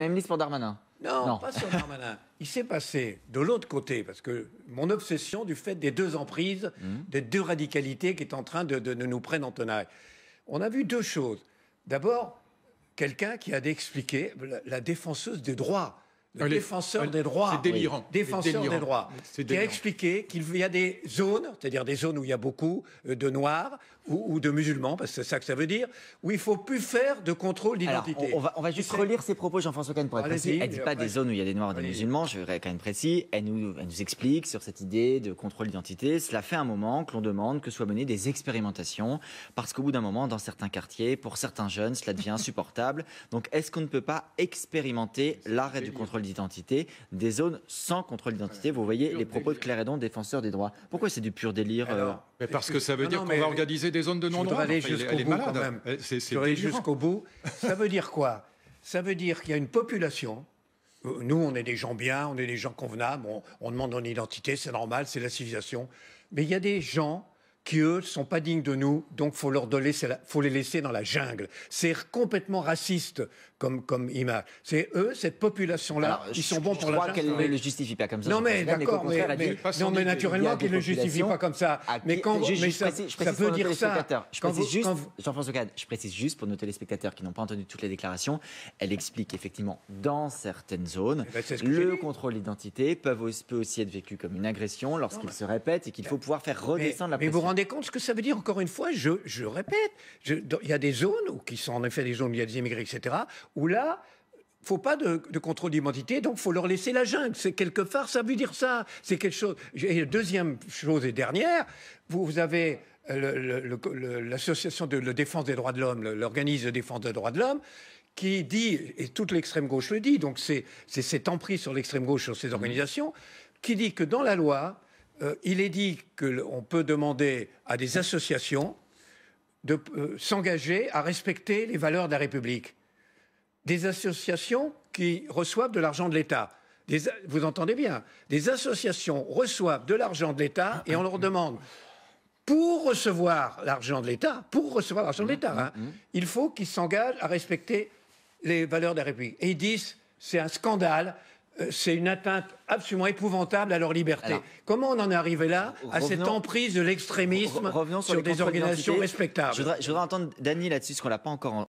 Même liste pour Darmanin. Non, pas sur Darmanin. Il s'est passé de l'autre côté, parce que mon obsession du fait des deux emprises, des deux radicalités qui est en train de nous prendre en tenaille. On a vu deux choses. D'abord, quelqu'un qui a expliqué la défenseuse des droits. Le défenseur des droits. C'est délirant. Défenseur des droits. Qui a délirant. expliqué qu'il y a des zones, c'est-à-dire des zones où il y a beaucoup de noirs ou de musulmans, parce que c'est ça que ça veut dire, où il ne faut plus faire de contrôle d'identité. Alors, on va juste relire ses propos, Jean-François Kahn, pour être précis. Elle ne dit pas des zones où il y a des noirs et des musulmans, je vais quand même précis. Elle nous explique sur cette idée de contrôle d'identité. Cela fait un moment que l'on demande que soient menées des expérimentations, parce qu'au bout d'un moment, dans certains quartiers, pour certains jeunes, cela devient insupportable. Donc, est-ce qu'on ne peut pas expérimenter l'arrêt du contrôle d'identité des zones sans contrôle d'identité? Vous voyez les propos de Claire Hédon, défenseur des droits. Pourquoi c'est du pur délire? Mais parce que ça veut dire qu'on va organiser des zones de non-droit. Je voudrais aller jusqu'au bout quand même. Je voudrais aller jusqu'au bout. Ça veut dire quoi? Ça veut dire qu'il y a une population. Nous, on est des gens bien, on est des gens convenables. On demande une identité, c'est normal, c'est la civilisation. Mais il y a des gens qui, eux, ne sont pas dignes de nous, donc faut les laisser dans la jungle. C'est complètement raciste comme image. C'est eux, cette population-là, ils sont bons pour la jungle. Je crois qu'elle ne le justifie pas comme ça. Non, mais d'accord, mais naturellement qu'ils ne le justifient pas comme ça. Mais quand ça veut dire ça... Jean-François Kahn, je précise juste pour nos téléspectateurs qui n'ont pas entendu toutes les déclarations, elle explique effectivement dans certaines zones, le contrôle d'identité peut aussi être vécu comme une agression lorsqu'il se répète et qu'il faut pouvoir faire redescendre la pression. Mais vous vous rendez compte ce que ça veut dire? Encore une fois, je répète, il y a des zones qui sont en effet des zones où il y a des immigrés, etc., où là, il ne faut pas de contrôle d'identité, donc il faut leur laisser la jungle. C'est quelque part, ça veut dire ça. C'est quelque chose. Et deuxième chose et dernière, vous avez l'association de défense des droits de l'homme, l'organisme de défense des droits de l'homme, qui dit, et toute l'extrême gauche le dit, donc c'est cette emprise sur l'extrême gauche, sur ces organisations, qui dit que dans la loi, il est dit qu'on peut demander à des associations de s'engager à respecter les valeurs de la République. Des associations qui reçoivent de l'argent de l'État. Vous entendez bien? Des associations reçoivent de l'argent de l'État et on leur demande, pour recevoir l'argent de l'État, il faut qu'ils s'engagent à respecter les valeurs de la République. Et ils disent, c'est un scandale. C'est une atteinte absolument épouvantable à leur liberté. Alors, comment on en est arrivé là, à cette emprise de l'extrémisme sur des organisations respectables? Je voudrais entendre Dany là-dessus, parce qu'on ne l'a pas encore